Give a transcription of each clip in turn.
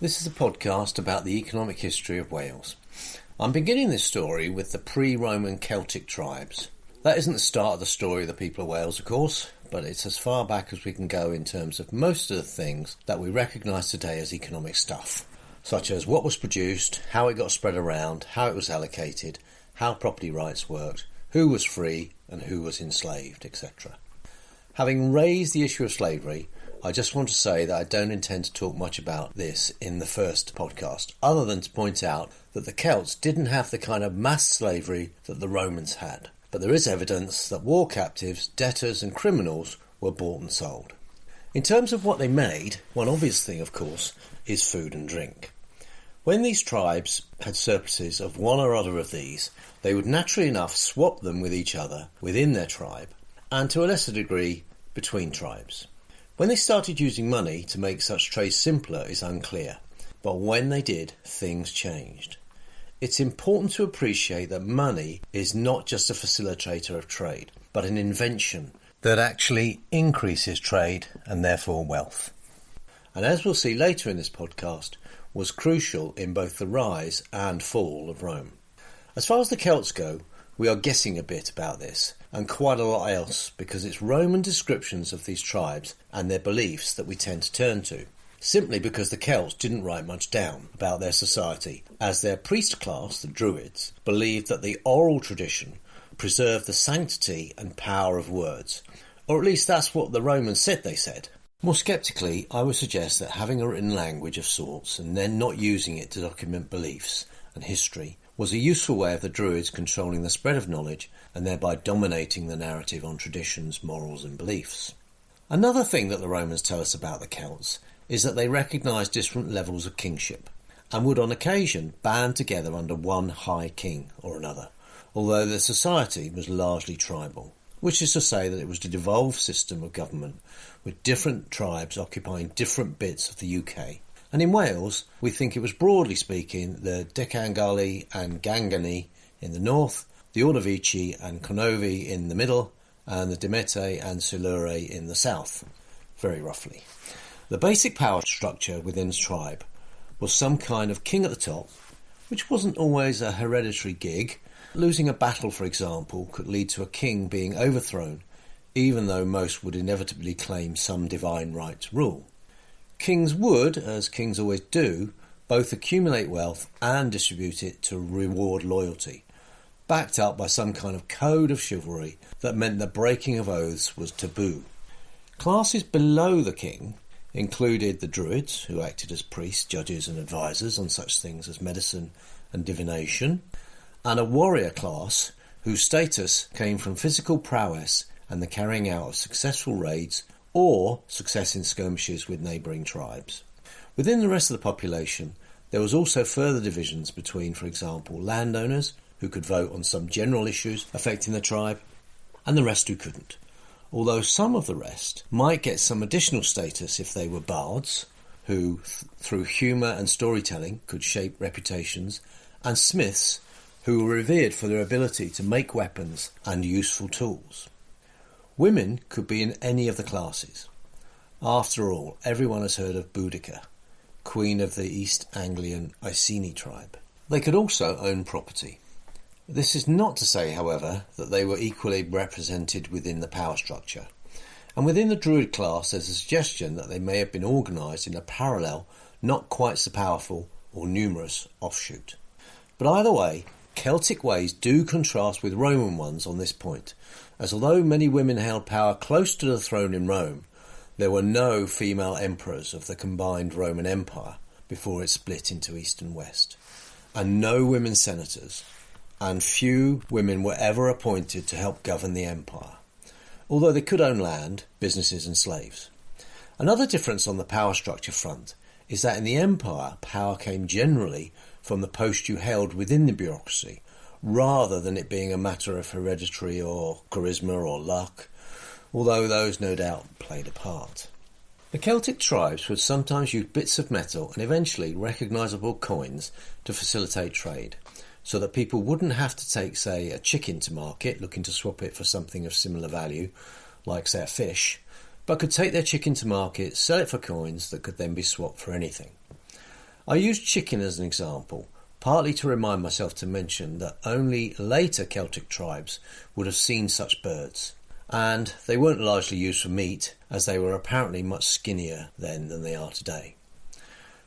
This is a podcast about the economic history of Wales. I'm beginning this story with the pre-Roman Celtic tribes. That isn't the start of the story of the people of Wales, of course, but it's as far back as we can go in terms of most of the things that we recognise today as economic stuff, such as what was produced, how it got spread around, how it was allocated, how property rights worked, who was free and who was enslaved, etc. Having raised the issue of slavery, I just want to say that I don't intend to talk much about this in the first podcast, other than to point out that the Celts didn't have the kind of mass slavery that the Romans had. But there is evidence that war captives, debtors and criminals were bought and sold. In terms of what they made, one obvious thing, of course, is food and drink. When these tribes had surpluses of one or other of these, they would naturally enough swap them with each other within their tribe, and to a lesser degree between tribes. When they started using money to make such trade simpler is unclear, but when they did, things changed. It's important to appreciate that money is not just a facilitator of trade, but an invention that actually increases trade and therefore wealth. And as we'll see later in this podcast, was crucial in both the rise and fall of Rome. As far as the Celts go, we are guessing a bit about this, and quite a lot else, because it's Roman descriptions of these tribes and their beliefs that we tend to turn to, simply because the Celts didn't write much down about their society, as their priest class, the Druids, believed that the oral tradition preserved the sanctity and power of words, or at least that's what the Romans said they said. More sceptically, I would suggest that having a written language of sorts and then not using it to document beliefs and history was a useful way of the Druids controlling the spread of knowledge and thereby dominating the narrative on traditions, morals and beliefs. Another thing that the Romans tell us about the Celts is that they recognised different levels of kingship and would on occasion band together under one high king or another, although their society was largely tribal, which is to say that it was a devolved system of government with different tribes occupying different bits of the UK. And in Wales, we think it was broadly speaking the Decangali and Gangani in the north, the Ordovici and Conovi in the middle, and the Dimete and Silure in the south, very roughly. The basic power structure within the tribe was some kind of king at the top, which wasn't always a hereditary gig. Losing a battle, for example, could lead to a king being overthrown, even though most would inevitably claim some divine right to rule. Kings would, as kings always do, both accumulate wealth and distribute it to reward loyalty, backed up by some kind of code of chivalry that meant the breaking of oaths was taboo. Classes below the king included the Druids, who acted as priests, judges and advisors on such things as medicine and divination, and a warrior class whose status came from physical prowess and the carrying out of successful raids or success in skirmishes with neighbouring tribes. Within the rest of the population, there was also further divisions between, for example, landowners who could vote on some general issues affecting the tribe, and the rest who couldn't. Although some of the rest might get some additional status if they were bards, who, through humour and storytelling, could shape reputations, and smiths, who were revered for their ability to make weapons and useful tools. Women could be in any of the classes. After all, everyone has heard of Boudica, queen of the East Anglian Iceni tribe. They could also own property. This is not to say, however, that they were equally represented within the power structure. And within the Druid class there's a suggestion that they may have been organised in a parallel, not quite so powerful or numerous offshoot. But either way, Celtic ways do contrast with Roman ones on this point, as although many women held power close to the throne in Rome, there were no female emperors of the combined Roman Empire before it split into East and West, and no women senators, and few women were ever appointed to help govern the empire, although they could own land, businesses and slaves. Another difference on the power structure front is that in the empire, power came generally from the post you held within the bureaucracy, rather than it being a matter of hereditary or charisma or luck, although those no doubt played a part. The Celtic tribes would sometimes use bits of metal and eventually recognisable coins to facilitate trade, so that people wouldn't have to take, say, a chicken to market looking to swap it for something of similar value, like, say, a fish, but could take their chicken to market, sell it for coins that could then be swapped for anything. I use chicken as an example, partly to remind myself to mention that only later Celtic tribes would have seen such birds, and they weren't largely used for meat, as they were apparently much skinnier then than they are today.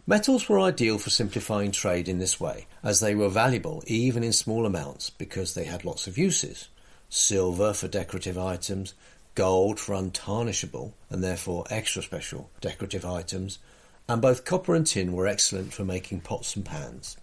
Metals were ideal for simplifying trade in this way, as they were valuable even in small amounts because they had lots of uses. Silver for decorative items, gold for untarnishable and therefore extra special decorative items, and both copper and tin were excellent for making pots and pans.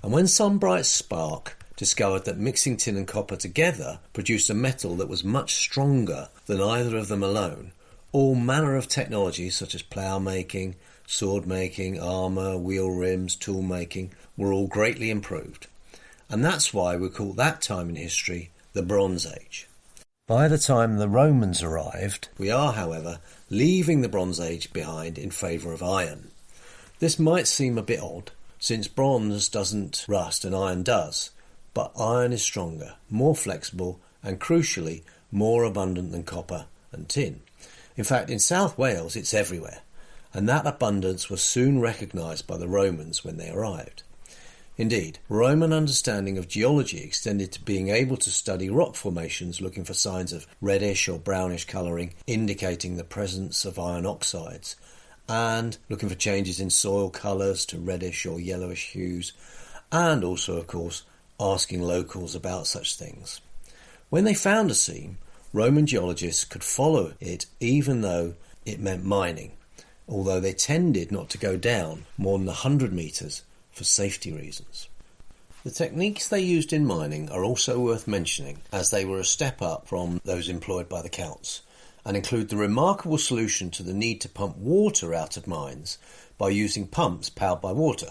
And when some bright spark discovered that mixing tin and copper together produced a metal that was much stronger than either of them alone, all manner of technologies such as plough making, sword making, armour, wheel rims, tool making were all greatly improved. And that's why we call that time in history the Bronze Age. By the time the Romans arrived, we are, however, leaving the Bronze Age behind in favour of iron. This might seem a bit odd, since bronze doesn't rust and iron does, but iron is stronger, more flexible and, crucially, more abundant than copper and tin. In fact, in South Wales it's everywhere, and that abundance was soon recognised by the Romans when they arrived. Indeed, Roman understanding of geology extended to being able to study rock formations looking for signs of reddish or brownish colouring indicating the presence of iron oxides, and looking for changes in soil colours to reddish or yellowish hues, and also, of course, asking locals about such things. When they found a seam, Roman geologists could follow it even though it meant mining, although they tended not to go down more than 100 metres for safety reasons. The techniques they used in mining are also worth mentioning, as they were a step up from those employed by the Celts, and include the remarkable solution to the need to pump water out of mines by using pumps powered by water,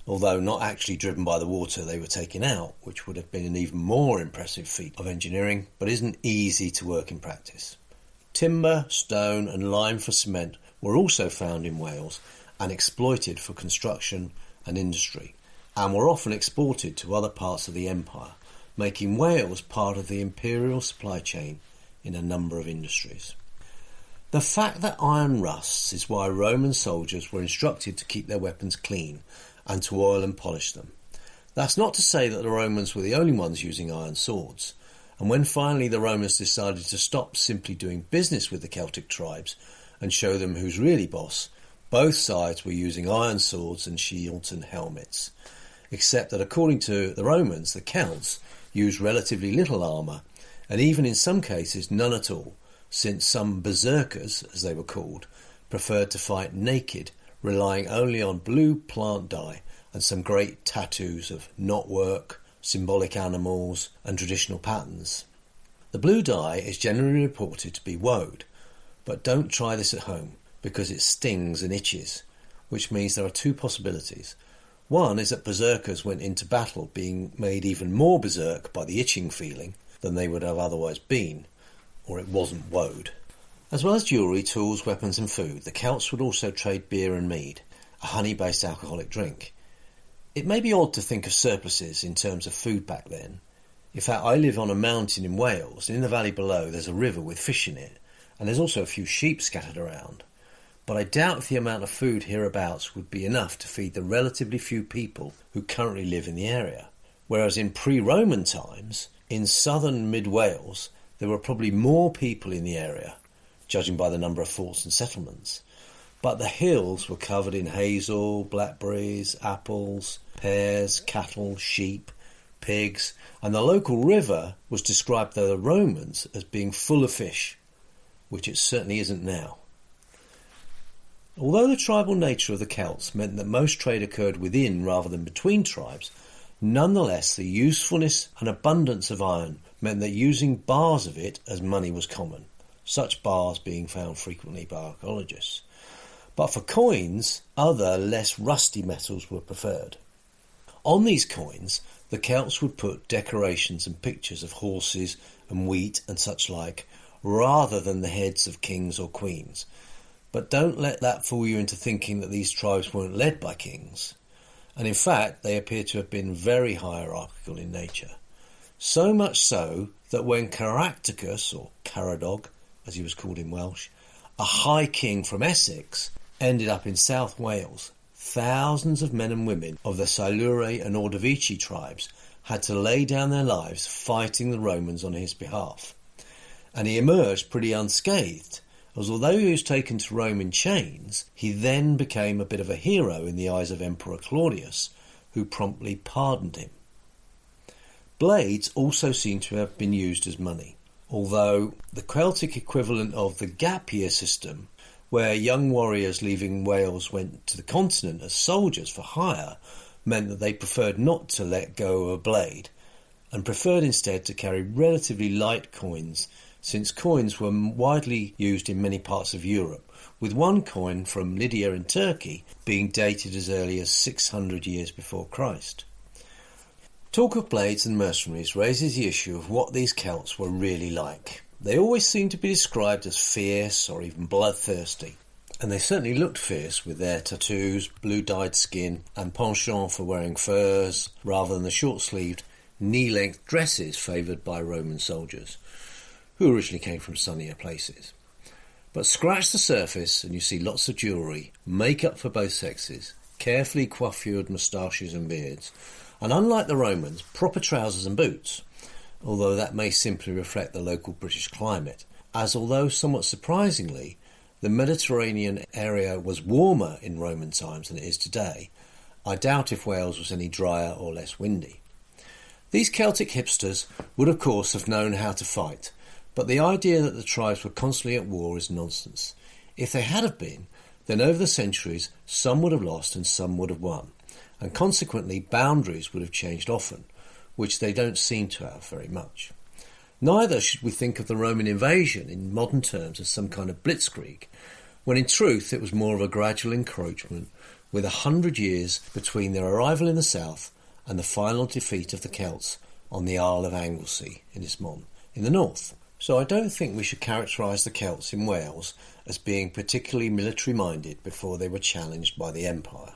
although not actually driven by the water they were taking out, which would have been an even more impressive feat of engineering, but isn't easy to work in practice. Timber, stone and lime for cement were also found in Wales and exploited for construction and industry, and were often exported to other parts of the empire, making Wales part of the imperial supply chain in a number of industries. The fact that iron rusts is why Roman soldiers were instructed to keep their weapons clean and to oil and polish them. That's not to say that the Romans were the only ones using iron swords, and when finally the Romans decided to stop simply doing business with the Celtic tribes and show them who's really boss, both sides were using iron swords and shields and helmets, except that according to the Romans, the Celts used relatively little armour, and even in some cases none at all, since some berserkers, as they were called, preferred to fight naked, relying only on blue plant dye and some great tattoos of knotwork, symbolic animals and traditional patterns. The blue dye is generally reported to be woad, but don't try this at home because it stings and itches, which means there are two possibilities. One is that berserkers went into battle being made even more berserk by the itching feeling than they would have otherwise been, or it wasn't woad. As well as jewellery, tools, weapons and food, the Celts would also trade beer and mead, a honey-based alcoholic drink. It may be odd to think of surpluses in terms of food back then. In fact, I live on a mountain in Wales, and in the valley below there's a river with fish in it, and there's also a few sheep scattered around. But I doubt if the amount of food hereabouts would be enough to feed the relatively few people who currently live in the area. Whereas in pre-Roman times, in southern mid-Wales, there were probably more people in the area, judging by the number of forts and settlements. But the hills were covered in hazel, blackberries, apples, pears, cattle, sheep, pigs, and the local river was described by the Romans as being full of fish, which it certainly isn't now. Although the tribal nature of the Celts meant that most trade occurred within rather than between tribes, nonetheless the usefulness and abundance of iron meant that using bars of it as money was common, such bars being found frequently by archaeologists. But for coins, other less rusty metals were preferred. On these coins, the Celts would put decorations and pictures of horses and wheat and such like, rather than the heads of kings or queens. But don't let that fool you into thinking that these tribes weren't led by kings. And in fact, they appear to have been very hierarchical in nature. So much so that when Caractacus, or Caradog, as he was called in Welsh, a high king from Essex, ended up in South Wales, thousands of men and women of the Silure and Ordovici tribes had to lay down their lives fighting the Romans on his behalf. And he emerged pretty unscathed, as although he was taken to Rome in chains, he then became a bit of a hero in the eyes of Emperor Claudius, who promptly pardoned him. Blades also seem to have been used as money, although the Celtic equivalent of the gap year system, where young warriors leaving Wales went to the continent as soldiers for hire, meant that they preferred not to let go of a blade, and preferred instead to carry relatively light coins, since coins were widely used in many parts of Europe, with one coin from Lydia in Turkey being dated as early as 600 years before Christ. Talk of blades and mercenaries raises the issue of what these Celts were really like. They always seem to be described as fierce or even bloodthirsty, and they certainly looked fierce with their tattoos, blue-dyed skin, and penchant for wearing furs rather than the short-sleeved, knee-length dresses favoured by Roman soldiers, who originally came from sunnier places. But scratch the surface and you see lots of jewellery, makeup for both sexes, carefully coiffured moustaches and beards, and unlike the Romans, proper trousers and boots, although that may simply reflect the local British climate, as although somewhat surprisingly, the Mediterranean area was warmer in Roman times than it is today. I doubt if Wales was any drier or less windy. These Celtic hipsters would of course have known how to fight, but the idea that the tribes were constantly at war is nonsense. If they had have been, then over the centuries some would have lost and some would have won, and consequently boundaries would have changed often, which they don't seem to have very much. Neither should we think of the Roman invasion in modern terms as some kind of blitzkrieg, when in truth it was more of a gradual encroachment, with 100 years between their arrival in the south and the final defeat of the Celts on the Isle of Anglesey in Ismond in the north. So I don't think we should characterise the Celts in Wales as being particularly military-minded before they were challenged by the Empire,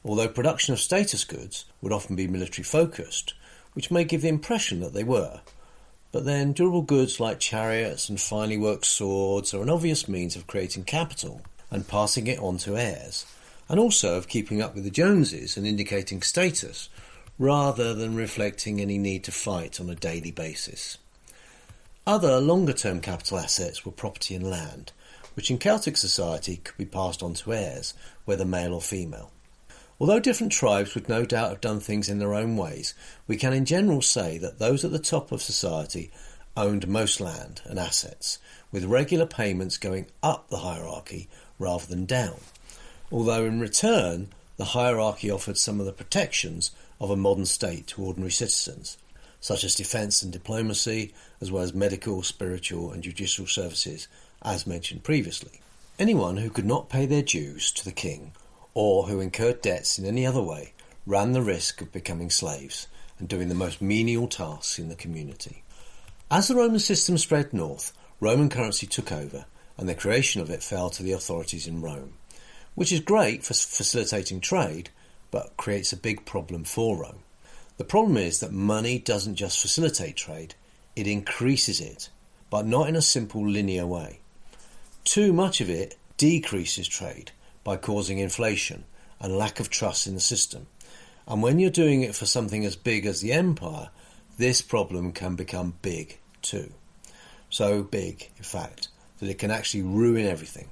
although production of status goods would often be military-focused, which may give the impression that they were. But then durable goods like chariots and finely worked swords are an obvious means of creating capital and passing it on to heirs, and also of keeping up with the Joneses and indicating status, rather than reflecting any need to fight on a daily basis. Other longer-term capital assets were property and land, which in Celtic society could be passed on to heirs, whether male or female. Although different tribes would no doubt have done things in their own ways, we can in general say that those at the top of society owned most land and assets, with regular payments going up the hierarchy rather than down, although in return the hierarchy offered some of the protections of a modern state to ordinary citizens, such as defence and diplomacy, as well as medical, spiritual and judicial services, as mentioned previously. Anyone who could not pay their dues to the king, or who incurred debts in any other way, ran the risk of becoming slaves and doing the most menial tasks in the community. As the Roman system spread north, Roman currency took over, and the creation of it fell to the authorities in Rome, which is great for facilitating trade, but creates a big problem for Rome. The problem is that money doesn't just facilitate trade, it increases it, but not in a simple linear way. Too much of it decreases trade by causing inflation and lack of trust in the system. And when you're doing it for something as big as the empire, this problem can become big too. So big, in fact, that it can actually ruin everything.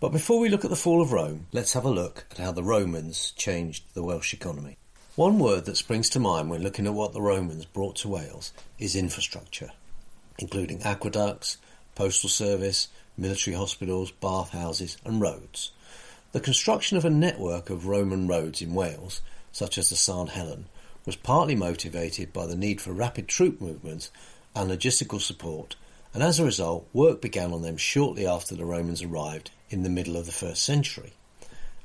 But before we look at the fall of Rome, let's have a look at how the Romans changed the Welsh economy. One word that springs to mind when looking at what the Romans brought to Wales is infrastructure, including aqueducts, postal service, military hospitals, bathhouses and roads. The construction of a network of Roman roads in Wales, such as the St Helen, was partly motivated by the need for rapid troop movements and logistical support, and as a result work began on them shortly after the Romans arrived in the middle of the 1st century,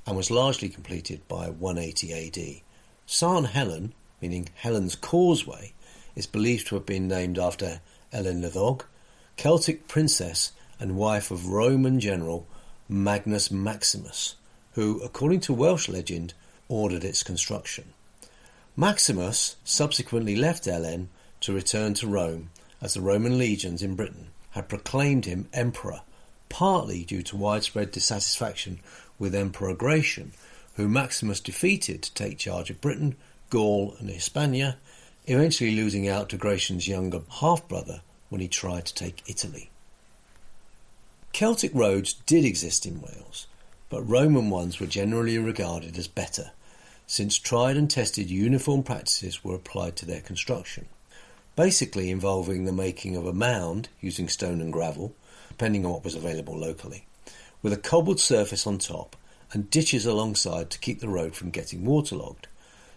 and was largely completed by 180 AD. St Helen, meaning Helen's Causeway, is believed to have been named after Ellen Llyddog, Celtic princess and wife of Roman general Magnus Maximus, who, according to Welsh legend, ordered its construction. Maximus subsequently left Ellen to return to Rome, as the Roman legions in Britain had proclaimed him emperor, partly due to widespread dissatisfaction with Emperor Gratian, who Maximus defeated to take charge of Britain, Gaul and Hispania, eventually losing out to Gratian's younger half-brother when he tried to take Italy. Celtic roads did exist in Wales, but Roman ones were generally regarded as better, since tried and tested uniform practices were applied to their construction, basically involving the making of a mound using stone and gravel, depending on what was available locally, with a cobbled surface on top and ditches alongside to keep the road from getting waterlogged.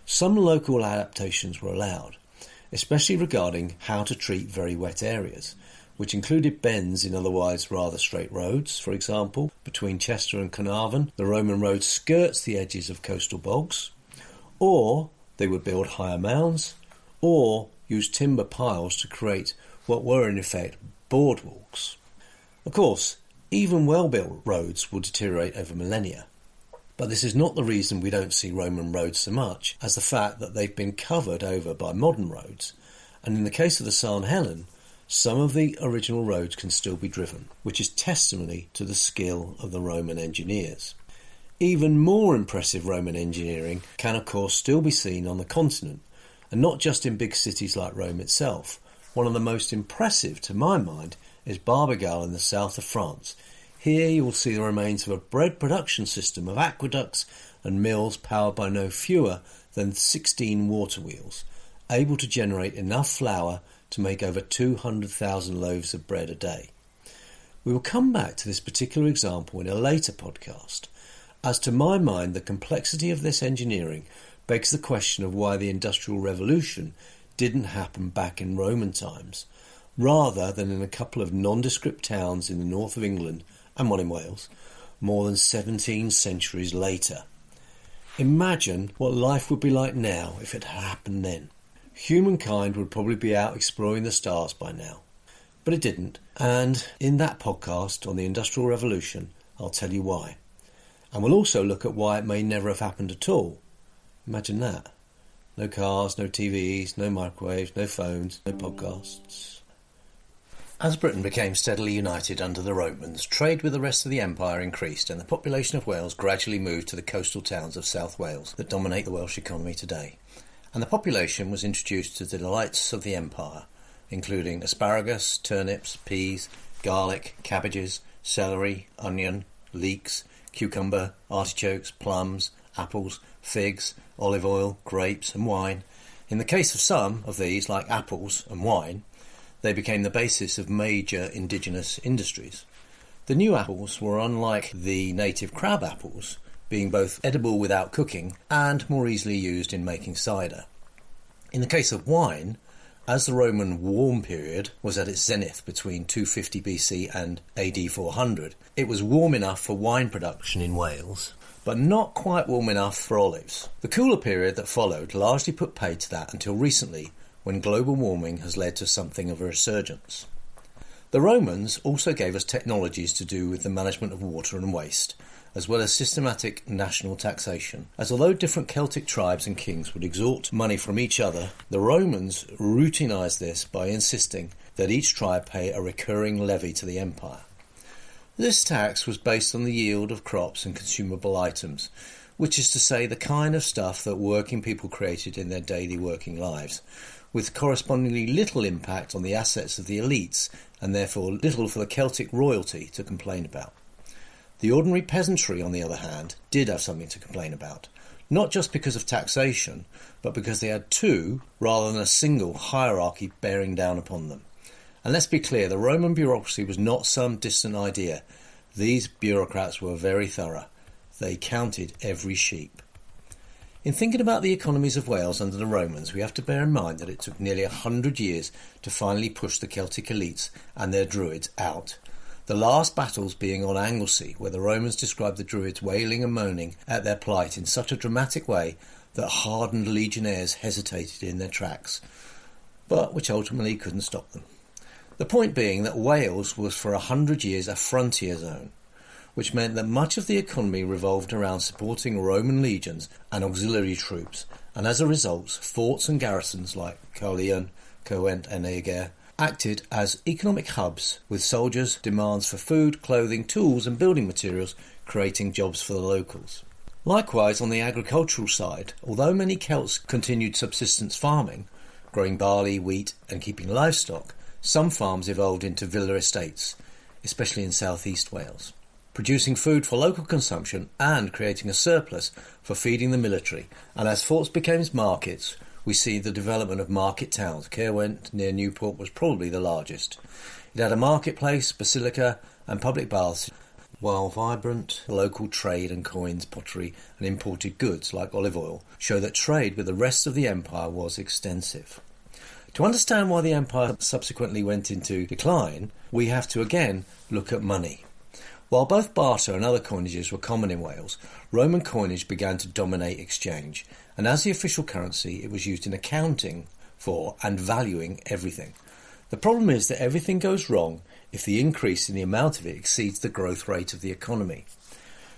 Some local adaptations were allowed, especially regarding how to treat very wet areas, which included bends in otherwise rather straight roads. For example, between Chester and Carnarvon, the Roman road skirts the edges of coastal bogs, or they would build higher mounds, or use timber piles to create what were in effect boardwalks. Of course, even well-built roads will deteriorate over millennia, but this is not the reason we don't see Roman roads so much as the fact that they've been covered over by modern roads, and in the case of the St. Helen, some of the original roads can still be driven, which is testimony to the skill of the Roman engineers. Even more impressive Roman engineering can of course still be seen on the continent, and not just in big cities like Rome itself. One of the most impressive, to my mind, is Barbegal in the south of France. Here you will see the remains of a bread production system of aqueducts and mills powered by no fewer than 16 water wheels, able to generate enough flour to make over 200,000 loaves of bread a day. We will come back to this particular example in a later podcast, as to my mind the complexity of this engineering begs the question of why the Industrial Revolution didn't happen back in Roman times, rather than in a couple of nondescript towns in the north of England and one in Wales, more than 17 centuries later. Imagine what life would be like now if it had happened then. Humankind would probably be out exploring the stars by now. But it didn't, and in that podcast on the Industrial Revolution, I'll tell you why. And we'll also look at why it may never have happened at all. Imagine that. No cars, no TVs, no microwaves, no phones, no podcasts. As Britain became steadily united under the Romans, trade with the rest of the empire increased and the population of Wales gradually moved to the coastal towns of South Wales that dominate the Welsh economy today. And the population was introduced to the delights of the empire, including asparagus, turnips, peas, garlic, cabbages, celery, onion, leeks, cucumber, artichokes, plums, apples, figs, olive oil, grapes and wine. In the case of some of these, like apples and wine, they became the basis of major indigenous industries. The new apples were unlike the native crab apples, being both edible without cooking and more easily used in making cider. In the case of wine, as the Roman warm period was at its zenith between 250 BC and AD 400, it was warm enough for wine production in Wales, but not quite warm enough for olives. The cooler period that followed largely put paid to that until recently, when global warming has led to something of a resurgence. The Romans also gave us technologies to do with the management of water and waste, as well as systematic national taxation, as although different Celtic tribes and kings would extort money from each other, the Romans routinized this by insisting that each tribe pay a recurring levy to the empire. This tax was based on the yield of crops and consumable items, which is to say the kind of stuff that working people created in their daily working lives, with correspondingly little impact on the assets of the elites and therefore little for the Celtic royalty to complain about. The ordinary peasantry, on the other hand, did have something to complain about, not just because of taxation, but because they had two, rather than a single, hierarchy bearing down upon them. And let's be clear, the Roman bureaucracy was not some distant idea. These bureaucrats were very thorough. They counted every sheep. In thinking about the economies of Wales under the Romans, we have to bear in mind that it took nearly 100 years to finally push the Celtic elites and their druids out. The last battles being on Anglesey, where the Romans described the druids wailing and moaning at their plight in such a dramatic way that hardened legionnaires hesitated in their tracks, but which ultimately couldn't stop them. The point being that Wales was for 100 years a frontier zone, which meant that much of the economy revolved around supporting Roman legions and auxiliary troops, and as a result, forts and garrisons like Caerleon, Caerwent and Eger acted as economic hubs, with soldiers' demands for food, clothing, tools and building materials creating jobs for the locals. Likewise, on the agricultural side, although many Celts continued subsistence farming, growing barley, wheat and keeping livestock, some farms evolved into villa estates, especially in southeast Wales, producing food for local consumption and creating a surplus for feeding the military. And as forts became markets, we see the development of market towns. Caerwent near Newport was probably the largest. It had a marketplace, basilica and public baths, while vibrant local trade and coins, pottery and imported goods like olive oil show that trade with the rest of the empire was extensive. To understand why the empire subsequently went into decline, we have to again look at money. While both barter and other coinages were common in Wales, Roman coinage began to dominate exchange, and as the official currency it was used in accounting for and valuing everything. The problem is that everything goes wrong if the increase in the amount of it exceeds the growth rate of the economy,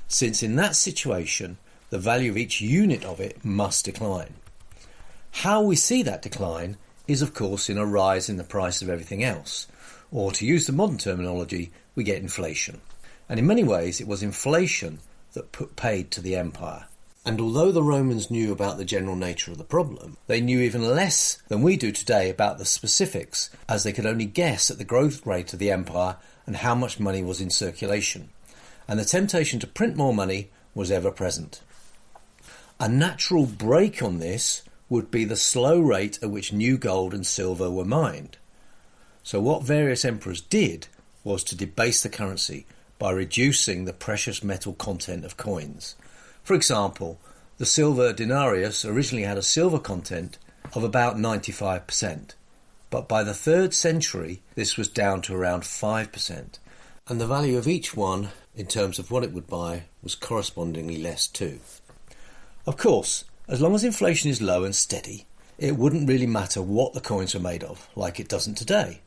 since in that situation the value of each unit of it must decline. How we see that decline is of course in a rise in the price of everything else, or to use the modern terminology, we get inflation. And in many ways it was inflation that put paid to the empire. And although the Romans knew about the general nature of the problem, they knew even less than we do today about the specifics, as they could only guess at the growth rate of the empire and how much money was in circulation. And the temptation to print more money was ever present. A natural break on this would be the slow rate at which new gold and silver were mined. So what various emperors did was to debase the currency by reducing the precious metal content of coins. For example, the silver denarius originally had a silver content of about 95%, but by the 3rd century this was down to around 5%, and the value of each one in terms of what it would buy was correspondingly less too. Of course, as long as inflation is low and steady, it wouldn't really matter what the coins were made of, like it doesn't today,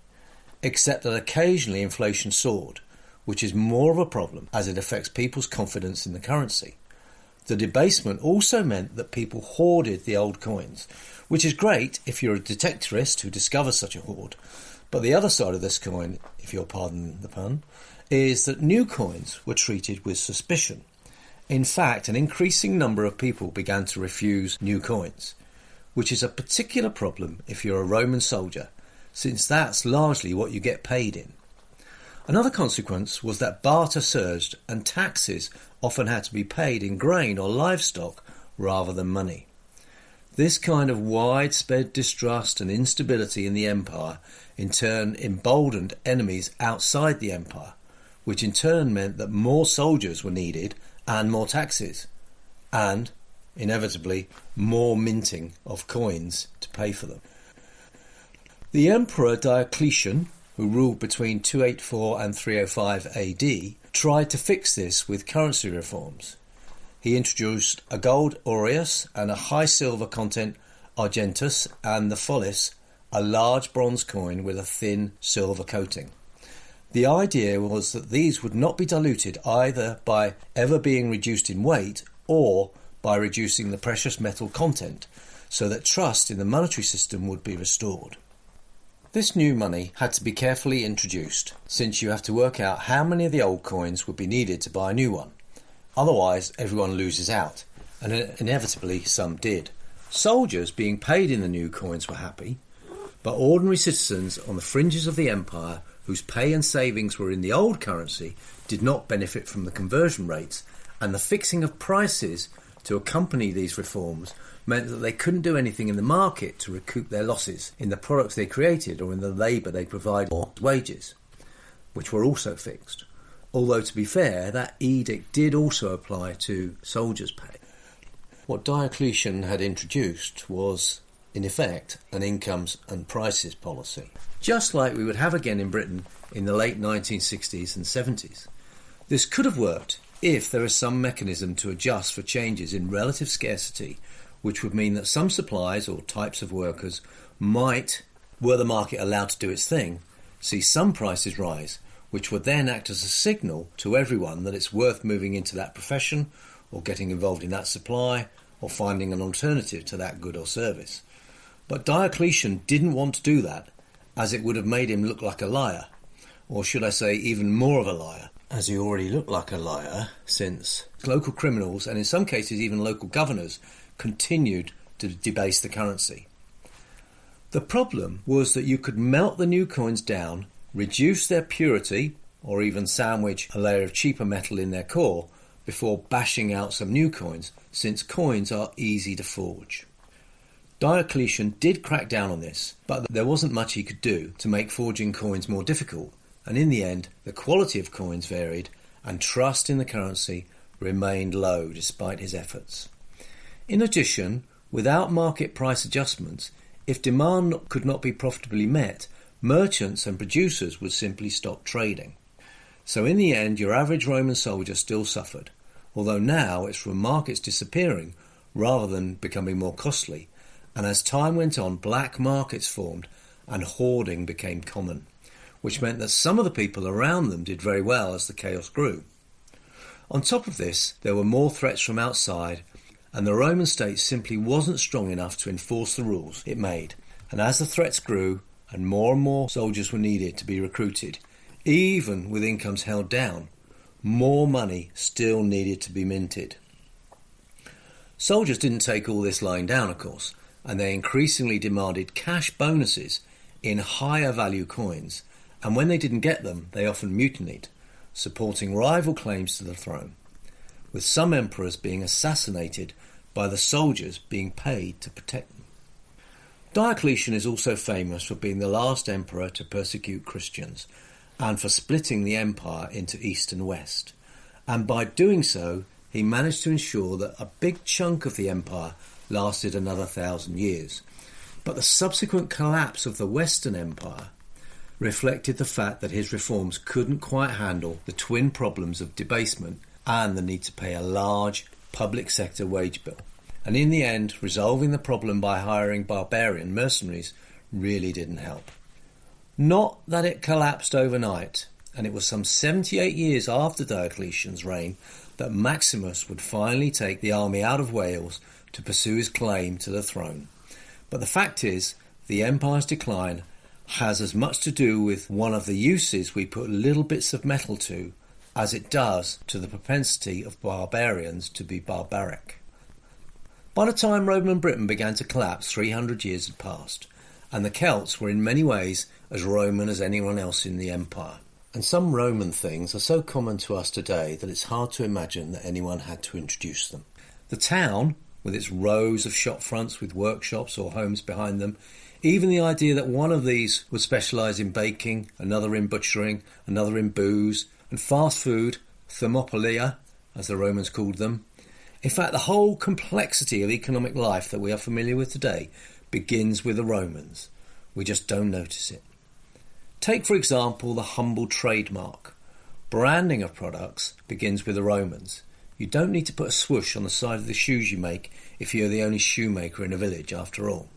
except that occasionally inflation soared, which is more of a problem as it affects people's confidence in the currency. The debasement also meant that people hoarded the old coins, which is great if you're a detectorist who discovers such a hoard. But the other side of this coin, if you'll pardon the pun, is that new coins were treated with suspicion. In fact, an increasing number of people began to refuse new coins, which is a particular problem if you're a Roman soldier, since that's largely what you get paid in. Another consequence was that barter surged and taxes often had to be paid in grain or livestock rather than money. This kind of widespread distrust and instability in the empire in turn emboldened enemies outside the empire, which in turn meant that more soldiers were needed and more taxes, and, inevitably, more minting of coins to pay for them. The Emperor Diocletian, who ruled between 284 and 305 AD, tried to fix this with currency reforms. He introduced a gold aureus and a high silver content argentus, and the follis, a large bronze coin with a thin silver coating. The idea was that these would not be diluted either by ever being reduced in weight or by reducing the precious metal content, so that trust in the monetary system would be restored. This new money had to be carefully introduced, since you have to work out how many of the old coins would be needed to buy a new one. Otherwise, everyone loses out, and inevitably some did. Soldiers being paid in the new coins were happy, but ordinary citizens on the fringes of the empire, whose pay and savings were in the old currency, did not benefit from the conversion rates, and the fixing of prices to accompany these reforms meant that they couldn't do anything in the market to recoup their losses in the products they created or in the labour they provided or wages, which were also fixed. Although, to be fair, that edict did also apply to soldiers' pay. What Diocletian had introduced was, in effect, an incomes and prices policy, just like we would have again in Britain in the late 1960s and 70s. This could have worked if there is some mechanism to adjust for changes in relative scarcity, which would mean that some supplies or types of workers might, were the market allowed to do its thing, see some prices rise, which would then act as a signal to everyone that it's worth moving into that profession or getting involved in that supply or finding an alternative to that good or service. But Diocletian didn't want to do that, as it would have made him look like a liar, or should I say even more of a liar. as he already looked like a liar, since local criminals, and in some cases even local governors, continued to debase the currency. The problem was that you could melt the new coins down, reduce their purity, or even sandwich a layer of cheaper metal in their core before bashing out some new coins, since coins are easy to forge. Diocletian did crack down on this, but there wasn't much he could do to make forging coins more difficult, and in the end the quality of coins varied and trust in the currency remained low despite his efforts. In addition, without market price adjustments, if demand could not be profitably met, merchants and producers would simply stop trading. So in the end, your average Roman soldier still suffered, although now it's from markets disappearing rather than becoming more costly, and as time went on, black markets formed and hoarding became common, which meant that some of the people around them did very well as the chaos grew. On top of this, there were more threats from outside, and the Roman state simply wasn't strong enough to enforce the rules it made, and as the threats grew and more soldiers were needed to be recruited, even with incomes held down, more money still needed to be minted. Soldiers didn't take all this lying down, of course, and they increasingly demanded cash bonuses in higher value coins, and when they didn't get them, they often mutinied, supporting rival claims to the throne, with some emperors being assassinated by the soldiers being paid to protect them. Diocletian is also famous for being the last emperor to persecute Christians, and for splitting the empire into east and west, and by doing so he managed to ensure that a big chunk of the empire lasted another 1,000 years. But the subsequent collapse of the Western Empire reflected the fact that his reforms couldn't quite handle the twin problems of debasement and the need to pay a large public sector wage bill. And in the end, resolving the problem by hiring barbarian mercenaries really didn't help. Not that it collapsed overnight, and it was some 78 years after Diocletian's reign that Maximus would finally take the army out of Wales to pursue his claim to the throne. But the fact is, the empire's decline has as much to do with one of the uses we put little bits of metal to as it does to the propensity of barbarians to be barbaric. By the time Roman Britain began to collapse, 300 years had passed, and the Celts were in many ways as Roman as anyone else in the empire. And some Roman things are so common to us today that it's hard to imagine that anyone had to introduce them. The town, with its rows of shop fronts with workshops or homes behind them, even the idea that one of these would specialise in baking, another in butchering, another in booze, and fast food, thermopolia, as the Romans called them. In fact, the whole complexity of economic life that we are familiar with today begins with the Romans. We just don't notice it. Take, for example, the humble trademark. Branding of products begins with the Romans. You don't need to put a swoosh on the side of the shoes you make if you're the only shoemaker in a village, after all.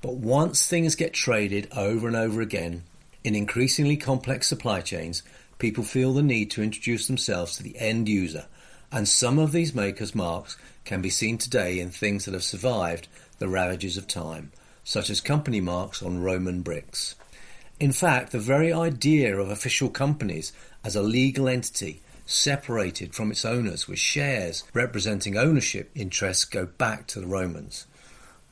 But once things get traded over and over again in increasingly complex supply chains, people feel the need to introduce themselves to the end user, and some of these makers' marks can be seen today in things that have survived the ravages of time, such as company marks on Roman bricks. In fact, the very idea of official companies as a legal entity separated from its owners with shares representing ownership interests go back to the Romans.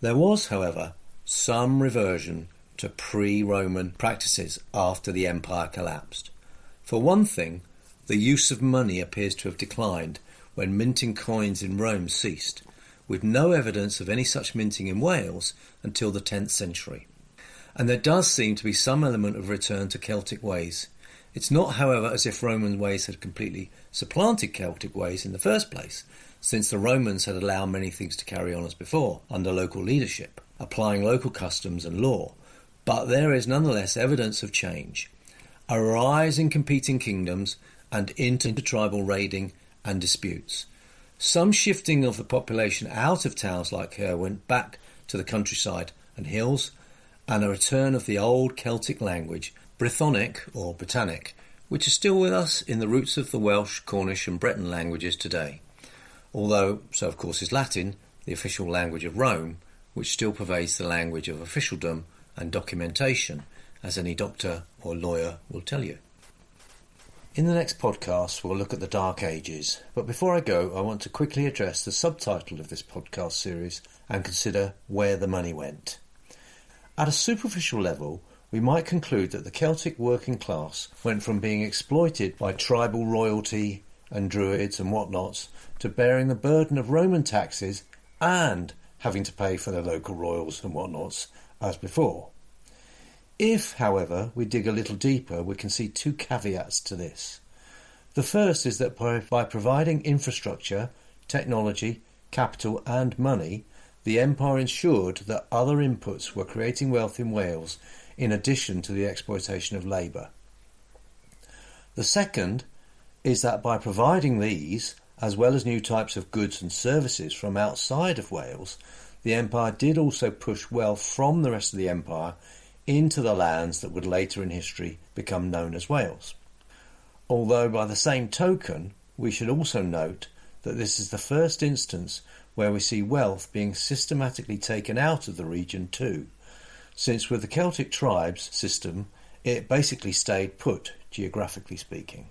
There was, however, some reversion to pre-Roman practices after the empire collapsed. For one thing, the use of money appears to have declined when minting coins in Rome ceased, with no evidence of any such minting in Wales until the 10th century. And there does seem to be some element of return to Celtic ways. It's not, however, as if Roman ways had completely supplanted Celtic ways in the first place, since the Romans had allowed many things to carry on as before, under local leadership, applying local customs and law. But there is nonetheless evidence of change, a rise in competing kingdoms and intertribal raiding and disputes. Some shifting of the population out of towns like Herwin back to the countryside and hills, and a return of the old Celtic language, Brythonic or Britannic, which is still with us in the roots of the Welsh, Cornish and Breton languages today. Although, so of course is Latin, the official language of Rome, which still pervades the language of officialdom and documentation, as any doctor or lawyer will tell you. In the next podcast, we'll look at the Dark Ages, but before I go, I want to quickly address the subtitle of this podcast series and consider where the money went. At a superficial level, we might conclude that the Celtic working class went from being exploited by tribal royalty and druids and whatnots to bearing the burden of Roman taxes and having to pay for their local royals and whatnots as before. If, however, we dig a little deeper, we can see two caveats to this. The first is that by providing infrastructure, technology, capital and money, the empire ensured that other inputs were creating wealth in Wales in addition to the exploitation of labour. The second is that by providing these, as well as new types of goods and services from outside of Wales, the empire did also push wealth from the rest of the empire into the lands that would later in history become known as Wales. Although by the same token, we should also note that this is the first instance where we see wealth being systematically taken out of the region too, since with the Celtic tribes system, it basically stayed put, geographically speaking.